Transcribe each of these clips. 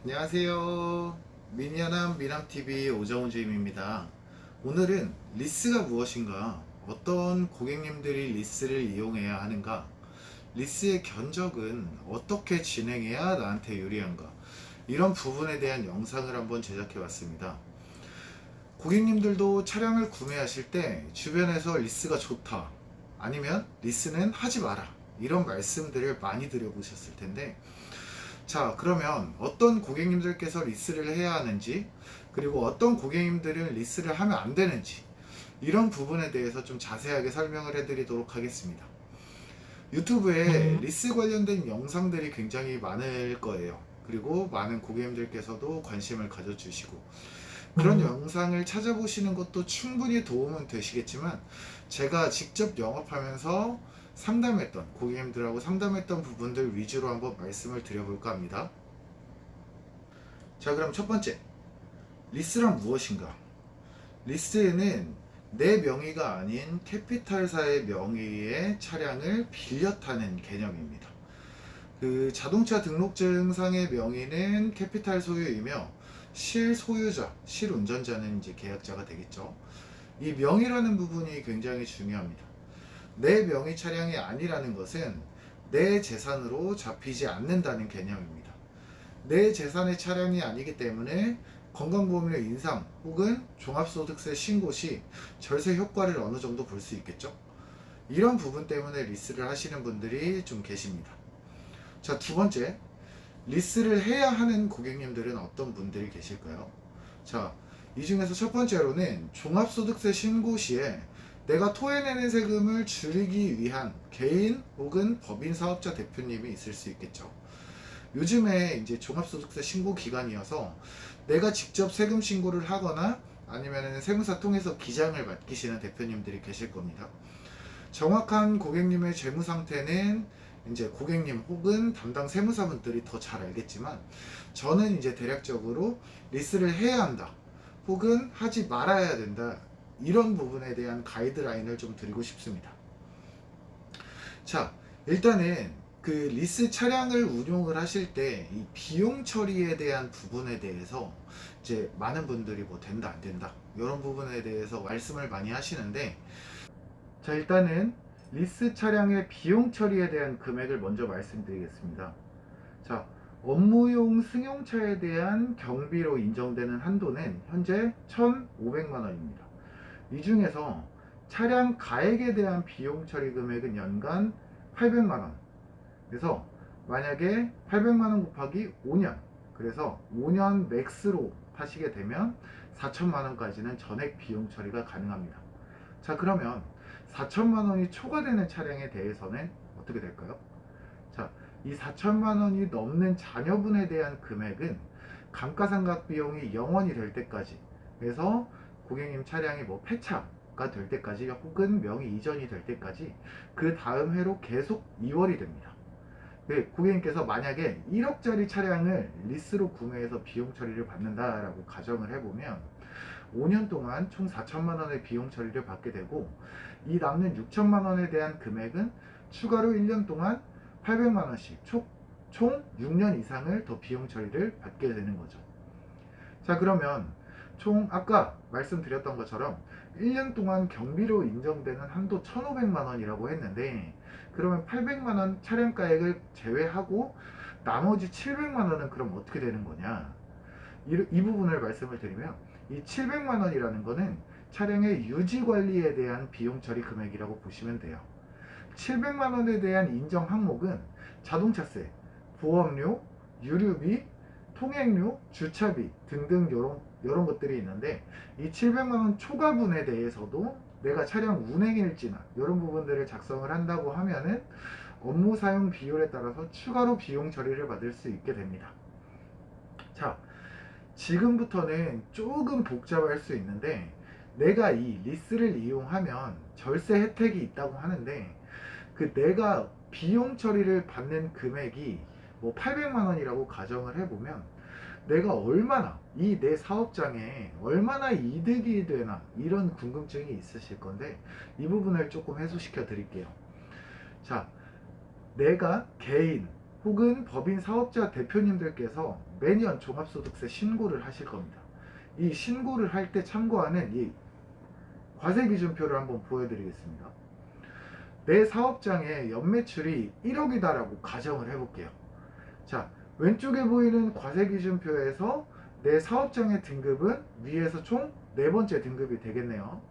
안녕하세요. 미니어남 미남TV 오정훈 주임입니다. 오늘은 리스가 무엇인가, 어떤 고객님들이 리스를 이용해야 하는가, 리스의 견적은 어떻게 진행해야 나한테 유리한가, 이런 부분에 대한 영상을 한번 제작해 봤습니다. 고객님들도 차량을 구매하실 때 주변에서 리스가 좋다, 아니면 리스는 하지 마라, 이런 말씀들을 많이 드려보셨을 텐데, 자, 그러면 어떤 고객님들께서 리스를 해야 하는지, 그리고 어떤 고객님들은 리스를 하면 안 되는지, 이런 부분에 대해서 좀 자세하게 설명을 해드리도록 하겠습니다. 유튜브에 리스 관련된 영상들이 굉장히 많을 거예요. 그리고 많은 고객님들께서도 관심을 가져주시고, 그런 영상을 찾아보시는 것도 충분히 도움은 되시겠지만, 제가 직접 영업하면서 상담했던, 고객님들하고 상담했던 부분들 위주로 한번 말씀을 드려볼까 합니다. 자, 그럼 첫 번째, 리스란 무엇인가? 리스에는 내 명의가 아닌 캐피탈사의 명의의 차량을 빌려 타는 개념입니다. 그 자동차 등록증상의 명의는 캐피탈 소유이며, 실소유자, 실운전자는 이제 계약자가 되겠죠. 이 명의라는 부분이 굉장히 중요합니다. 내 명의 차량이 아니라는 것은 내 재산으로 잡히지 않는다는 개념입니다. 내 재산의 차량이 아니기 때문에 건강보험료 인상 혹은 종합소득세 신고 시 절세 효과를 어느 정도 볼 수 있겠죠. 이런 부분 때문에 리스를 하시는 분들이 좀 계십니다. 자, 두 번째, 리스를 해야 하는 고객님들은 어떤 분들이 계실까요? 자, 이 중에서 첫 번째로는 종합소득세 신고 시에 내가 토해내는 세금을 줄이기 위한 개인 혹은 법인 사업자 대표님이 있을 수 있겠죠. 요즘에 이제 종합소득세 신고 기간이어서 내가 직접 세금 신고를 하거나 아니면 세무사 통해서 기장을 맡기시는 대표님들이 계실 겁니다. 정확한 고객님의 재무 상태는 이제 고객님 혹은 담당 세무사분들이 더 잘 알겠지만, 저는 이제 대략적으로 리스를 해야 한다 혹은 하지 말아야 된다, 이런 부분에 대한 가이드라인을 좀 드리고 싶습니다. 자, 일단은 그 리스 차량을 운용을 하실 때 이 비용 처리에 대한 부분에 대해서 이제 많은 분들이 뭐 된다 안 된다 이런 부분에 대해서 말씀을 많이 하시는데, 자, 일단은 리스 차량의 비용 처리에 대한 금액을 먼저 말씀드리겠습니다. 자, 업무용 승용차에 대한 경비로 인정되는 한도는 현재 1,500만 원입니다. 이 중에서 차량 가액에 대한 비용 처리 금액은 연간 800만 원. 그래서 만약에 800만 원 곱하기 5년, 그래서 5년 맥스로 타시게 되면 4천만 원까지는 전액 비용 처리가 가능합니다. 자, 그러면 4천만 원이 초과되는 차량에 대해서는 어떻게 될까요? 자, 이 4천만 원이 넘는 자녀분에 대한 금액은 감가상각 비용이 0원이 될 때까지, 그래서 고객님 차량이 뭐 폐차가 될 때까지 혹은 명의 이전이 될 때까지 그 다음 해로 계속 2월이 됩니다. 네, 고객님께서 만약에 1억짜리 차량을 리스로 구매해서 비용 처리를 받는다라고 가정을 해보면 5년 동안 총 4천만 원의 비용 처리를 받게 되고, 이 남는 6천만 원에 대한 금액은 추가로 1년 동안 800만 원씩 총 6년 이상을 더 비용 처리를 받게 되는 거죠. 자, 그러면 총 아까 말씀드렸던 것처럼 1년 동안 경비로 인정되는 한도 1,500만 원이라고 했는데, 그러면 800만 원 차량가액을 제외하고 나머지 700만 원은 그럼 어떻게 되는 거냐? 이 부분을 말씀을 드리면, 이 700만 원이라는 거는 차량의 유지 관리에 대한 비용 처리 금액이라고 보시면 돼요. 700만 원에 대한 인정 항목은 자동차세, 보험료, 유류비, 통행료, 주차비 등등 이런 것들이 있는데, 이 700만 원 초과분에 대해서도 내가 차량 운행일지나 이런 부분들을 작성을 한다고 하면은 업무 사용 비율에 따라서 추가로 비용 처리를 받을 수 있게 됩니다. 자, 지금부터는 조금 복잡할 수 있는데, 내가 이 리스를 이용하면 절세 혜택이 있다고 하는데, 그 내가 비용 처리를 받는 금액이 뭐 800만 원이라고 가정을 해보면 내가 얼마나 이 내 사업장에 얼마나 이득이 되나, 이런 궁금증이 있으실 건데 이 부분을 조금 해소시켜 드릴게요. 자, 내가 개인 혹은 법인 사업자 대표님들께서 매년 종합소득세 신고를 하실 겁니다. 이 신고를 할 때 참고하는 이 과세기준표를 한번 보여드리겠습니다. 내 사업장의 연매출이 1억이다라고 가정을 해볼게요. 자, 왼쪽에 보이는 과세기준표에서 내 사업장의 등급은 위에서 총 4번째 등급이 되겠네요.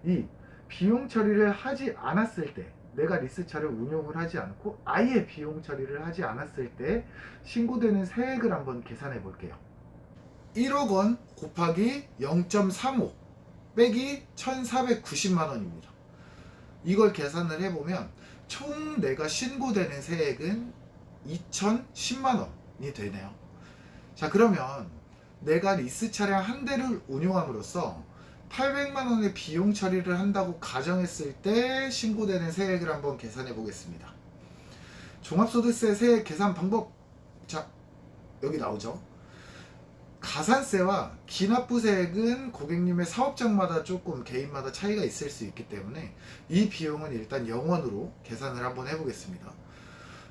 이 비용 처리를 하지 않았을 때, 내가 리스차를 운용을 하지 않고 아예 비용 처리를 하지 않았을 때 신고되는 세액을 한번 계산해 볼게요. 1억 원 곱하기 0.35 빼기 1,490만 원입니다. 이걸 계산을 해보면 총 내가 신고되는 세액은 2,010만 원이 되네요. 자, 그러면 내가 리스 차량 한 대를 운용함으로써 800만 원의 비용 처리를 한다고 가정했을 때 신고되는 세액을 한번 계산해 보겠습니다. 종합소득세 세액 계산 방법, 자, 여기 나오죠. 가산세와 기납부세액은 고객님의 사업장마다 조금 개인마다 차이가 있을 수 있기 때문에 이 비용은 일단 0원으로 계산을 한번 해보겠습니다.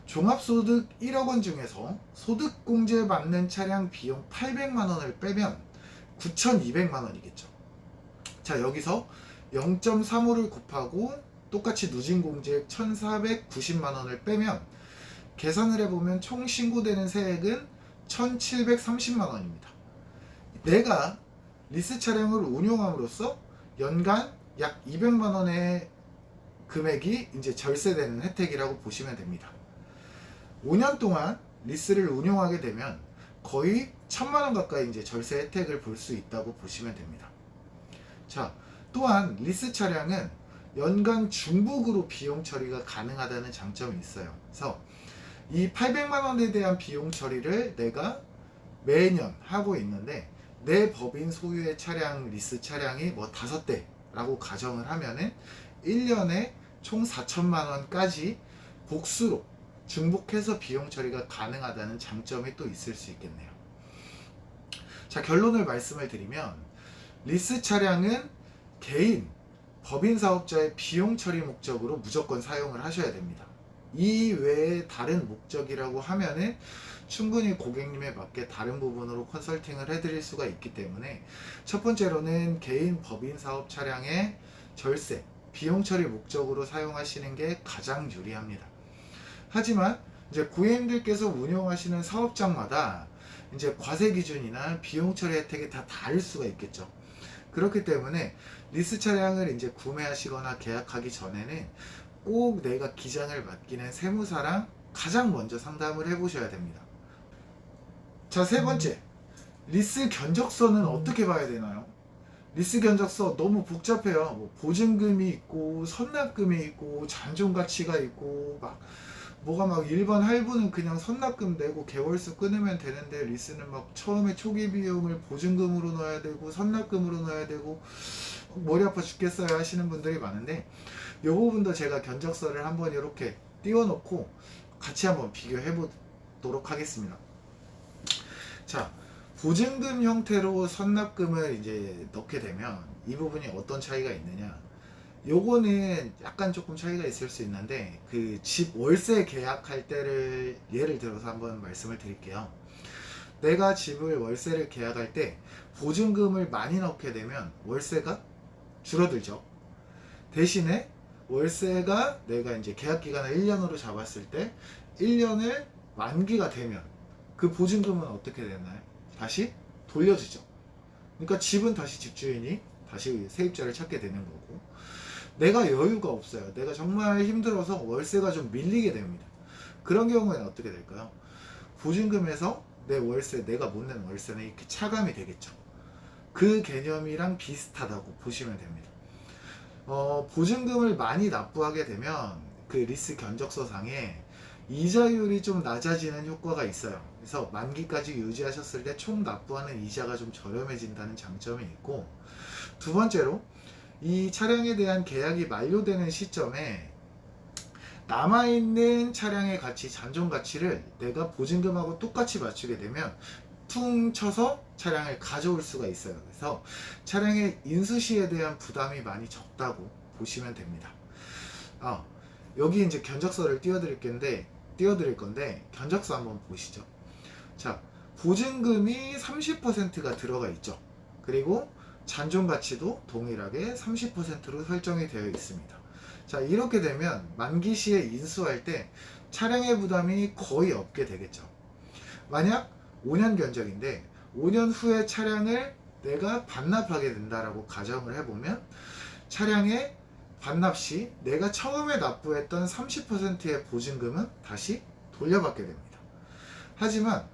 종합소득 1억 원 중에서 소득공제 받는 차량 비용 800만 원을 빼면 9,200만 원이겠죠. 자, 여기서 0.35를 곱하고 똑같이 누진공제액 1,490만 원을 빼면 계산을 해보면 총 신고되는 세액은 1,730만 원입니다. 내가 리스 차량을 운용함으로써 연간 약 200만 원의 금액이 이제 절세되는 혜택이라고 보시면 됩니다. 5년 동안 리스를 운용하게 되면 거의 1,000만 원 가까이 이제 절세 혜택을 볼 수 있다고 보시면 됩니다. 자, 또한 리스 차량은 연간 중복으로 비용 처리가 가능하다는 장점이 있어요. 그래서 이 800만 원에 대한 비용 처리를 내가 매년 하고 있는데 내 법인 소유의 차량, 리스 차량이 뭐 5대라고 가정을 하면은 1년에 총 4천만 원까지 복수로 중복해서 비용 처리가 가능하다는 장점이 또 있을 수 있겠네요. 자, 결론을 말씀을 드리면 리스 차량은 개인, 법인 사업자의 비용 처리 목적으로 무조건 사용을 하셔야 됩니다. 이 외에 다른 목적이라고 하면은 충분히 고객님에 맞게 다른 부분으로 컨설팅을 해드릴 수가 있기 때문에 첫 번째로는 개인 법인 사업 차량의 절세, 비용 처리 목적으로 사용하시는 게 가장 유리합니다. 하지만 이제 고객님들께서 운영하시는 사업장마다 이제 과세 기준이나 비용 처리 혜택이 다 다를 수가 있겠죠. 그렇기 때문에 리스 차량을 이제 구매하시거나 계약하기 전에는 꼭 내가 기장을 맡기는 세무사랑 가장 먼저 상담을 해보셔야 됩니다. 자, 세 번째, 리스 견적서는 어떻게 봐야 되나요? 리스 견적서 너무 복잡해요. 뭐 보증금이 있고 선납금이 있고 잔존가치가 있고 뭐가 막 일반 할부는 그냥 선납금 내고 개월수 끊으면 되는데 리스는 막 처음에 초기 비용을 보증금으로 넣어야 되고 선납금으로 넣어야 되고 머리 아파 죽겠어요 하시는 분들이 많은데 이 부분도 제가 견적서를 한번 이렇게 띄워놓고 같이 한번 비교해 보도록 하겠습니다. 자, 보증금 형태로 선납금을 이제 넣게 되면 이 부분이 어떤 차이가 있느냐, 요거는 약간 조금 차이가 있을 수 있는데 그 집 월세 계약할 때를 예를 들어서 한번 말씀을 드릴게요. 내가 집을 월세를 계약할 때 보증금을 많이 넣게 되면 월세가 줄어들죠. 대신에 월세가 내가 이제 계약 기간을 1년으로 잡았을 때 1년을 만기가 되면 그 보증금은 어떻게 되나요? 다시 돌려주죠. 그러니까 집은 다시 집주인이 다시 세입자를 찾게 되는 거고, 내가 여유가 없어요. 내가 정말 힘들어서 월세가 좀 밀리게 됩니다. 그런 경우에는 어떻게 될까요? 보증금에서 내 월세, 내가 못 낸 월세는 이렇게 차감이 되겠죠. 그 개념이랑 비슷하다고 보시면 됩니다. 보증금을 많이 납부하게 되면 그 리스 견적서상에 이자율이 좀 낮아지는 효과가 있어요. 그래서 만기까지 유지하셨을 때 총 납부하는 이자가 좀 저렴해진다는 장점이 있고, 두 번째로 이 차량에 대한 계약이 만료되는 시점에 남아있는 차량의 가치, 잔존 가치를 내가 보증금하고 똑같이 맞추게 되면 퉁 쳐서 차량을 가져올 수가 있어요. 그래서 차량의 인수시에 대한 부담이 많이 적다고 보시면 됩니다. 여기 이제 견적서를 띄워드릴 텐데 띄워드릴 건데 견적서 한번 보시죠. 자, 보증금이 30%가 들어가 있죠. 그리고 잔존 가치도 동일하게 30%로 설정이 되어 있습니다. 자, 이렇게 되면 만기 시에 인수할 때 차량의 부담이 거의 없게 되겠죠. 만약 5년 견적인데 5년 후에 차량을 내가 반납하게 된다라고 가정을 해보면 차량의 반납 시 내가 처음에 납부했던 30%의 보증금은 다시 돌려받게 됩니다. 하지만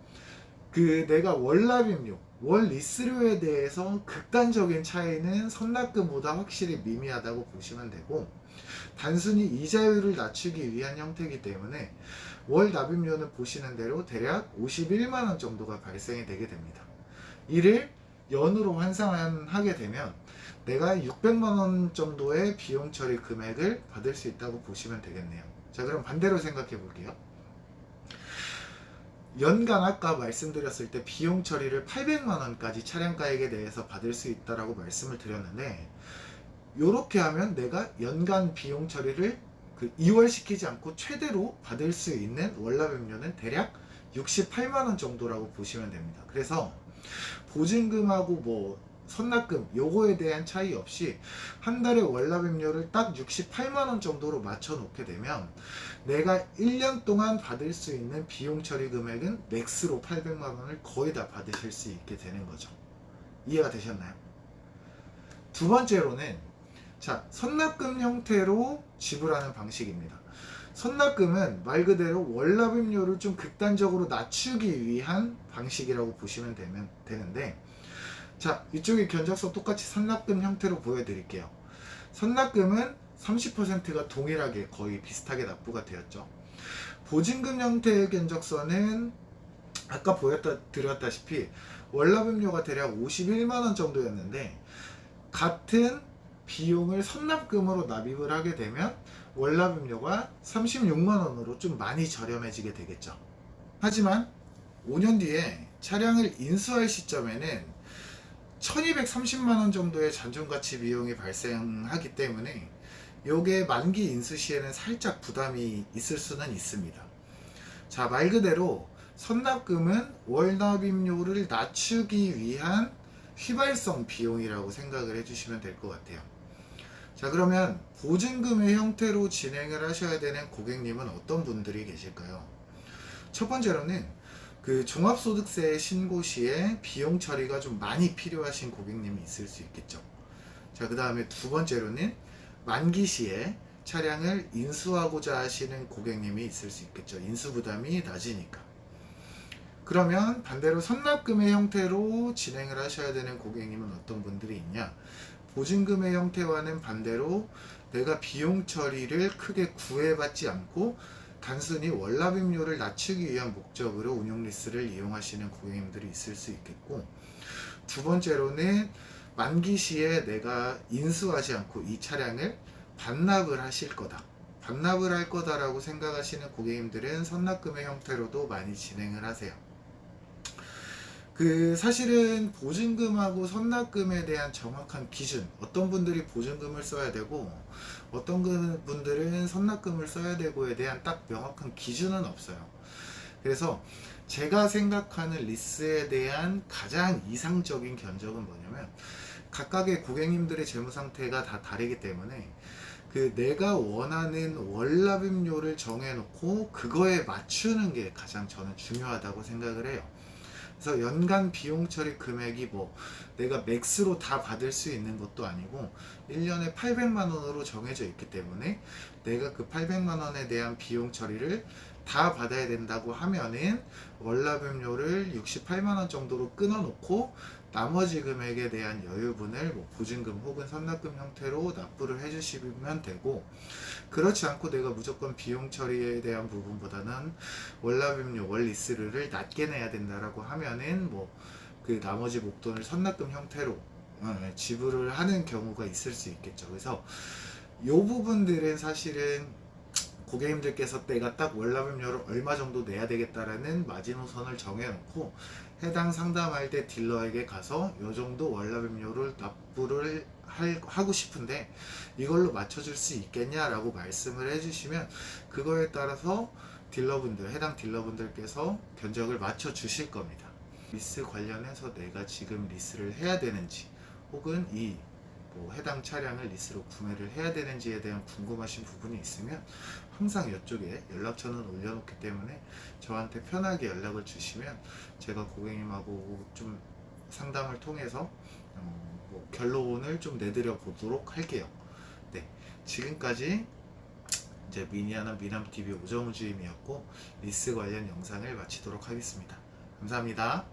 그 내가 월납입료, 월 리스료에 대해서 극단적인 차이는 선납금보다 확실히 미미하다고 보시면 되고, 단순히 이자율을 낮추기 위한 형태이기 때문에 월 납입료는 보시는 대로 대략 51만원 정도가 발생이 되게 됩니다. 이를 연으로 환산하게 되면 내가 600만원 정도의 비용 처리 금액을 받을 수 있다고 보시면 되겠네요. 자, 그럼 반대로 생각해 볼게요. 연간 아까 말씀드렸을 때 비용 처리를 800만원까지 차량가액에 대해서 받을 수 있다라고 말씀을 드렸는데, 이렇게 하면 내가 연간 비용 처리를 이월시키지 않고 최대로 받을 수 있는 월납입료는 대략 68만원 정도라고 보시면 됩니다. 그래서 보증금하고 뭐 선납금 요거에 대한 차이 없이 한 달에 월납입료를 딱 68만원 정도로 맞춰 놓게 되면 내가 1년 동안 받을 수 있는 비용 처리 금액은 맥스로 800만원을 거의 다 받으실 수 있게 되는 거죠. 이해가 되셨나요? 두 번째로는 자, 선납금 형태로 지불하는 방식입니다. 선납금은 말 그대로 월납입료를 좀 극단적으로 낮추기 위한 방식이라고 보시면 되는데, 자, 이쪽에 견적서 똑같이 선납금 형태로 보여드릴게요. 선납금은 30%가 동일하게 거의 비슷하게 납부가 되었죠. 보증금 형태의 견적서는 아까 드렸다시피 월납입료가 대략 51만원 정도였는데, 같은 비용을 선납금으로 납입을 하게 되면 월납입료가 36만원으로 좀 많이 저렴해지게 되겠죠. 하지만 5년 뒤에 차량을 인수할 시점에는 1230만원 정도의 잔존가치 비용이 발생하기 때문에 요게 만기 인수 시에는 살짝 부담이 있을 수는 있습니다. 자, 말 그대로 선납금은 월납입료를 낮추기 위한 휘발성 비용이라고 생각을 해주시면 될 것 같아요. 자, 그러면 보증금의 형태로 진행을 하셔야 되는 고객님은 어떤 분들이 계실까요? 첫 번째로는 그 종합소득세 신고 시에 비용 처리가 좀 많이 필요하신 고객님이 있을 수 있겠죠. 자, 그 다음에 두 번째로는 만기 시에 차량을 인수하고자 하시는 고객님이 있을 수 있겠죠. 인수 부담이 낮으니까. 그러면 반대로 선납금의 형태로 진행을 하셔야 되는 고객님은 어떤 분들이 있냐? 보증금의 형태와는 반대로 내가 비용 처리를 크게 구애받지 않고 단순히 월납입료를 낮추기 위한 목적으로 운용리스를 이용하시는 고객님들이 있을 수 있겠고, 두 번째로는 만기 시에 내가 인수하지 않고 이 차량을 반납을 하실 거다, 반납을 할 거다라고 생각하시는 고객님들은 선납금의 형태로도 많이 진행을 하세요. 사실은 보증금하고 선납금에 대한 정확한 기준, 어떤 분들이 보증금을 써야 되고 어떤 분들은 선납금을 써야 되고에 대한 딱 명확한 기준은 없어요. 그래서 제가 생각하는 리스에 대한 가장 이상적인 견적은 뭐냐면, 각각의 고객님들의 재무 상태가 다 다르기 때문에 내가 원하는 월납입료를 정해놓고 그거에 맞추는 게 가장 저는 중요하다고 생각을 해요. 그래서 연간 비용 처리 금액이 뭐 내가 맥스로 다 받을 수 있는 것도 아니고 1년에 800만원으로 정해져 있기 때문에 내가 그 800만원에 대한 비용 처리를 다 받아야 된다고 하면은 월납입료를 68만원 정도로 끊어놓고 나머지 금액에 대한 여유분을 뭐 보증금 혹은 선납금 형태로 납부를 해주시면 되고, 그렇지 않고 내가 무조건 비용 처리에 대한 부분보다는 월납입료, 월리스를 낮게 내야 된다라고 하면은 뭐 나머지 목돈을 선납금 형태로 지불을 하는 경우가 있을 수 있겠죠. 그래서 요 부분들은 사실은 고객님들께서 내가 딱 월납입료를 얼마 정도 내야 되겠다라는 마지노선을 정해놓고 해당 상담할 때 딜러에게 가서 요 정도 월납입료를 납부를 하고 싶은데 이걸로 맞춰줄 수 있겠냐라고 말씀을 해주시면 그거에 따라서 해당 딜러분들께서 견적을 맞춰 주실 겁니다. 리스 관련해서 내가 지금 리스를 해야 되는지, 혹은 해당 차량을 리스로 구매를 해야 되는지에 대한 궁금하신 부분이 있으면 항상 이쪽에 연락처는 올려놓기 때문에 저한테 편하게 연락을 주시면 제가 고객님하고 좀 상담을 통해서 결론을 좀 내드려 보도록 할게요. 네, 지금까지 이제 미니하는 미남TV 오정우 주임이었고, 리스 관련 영상을 마치도록 하겠습니다. 감사합니다.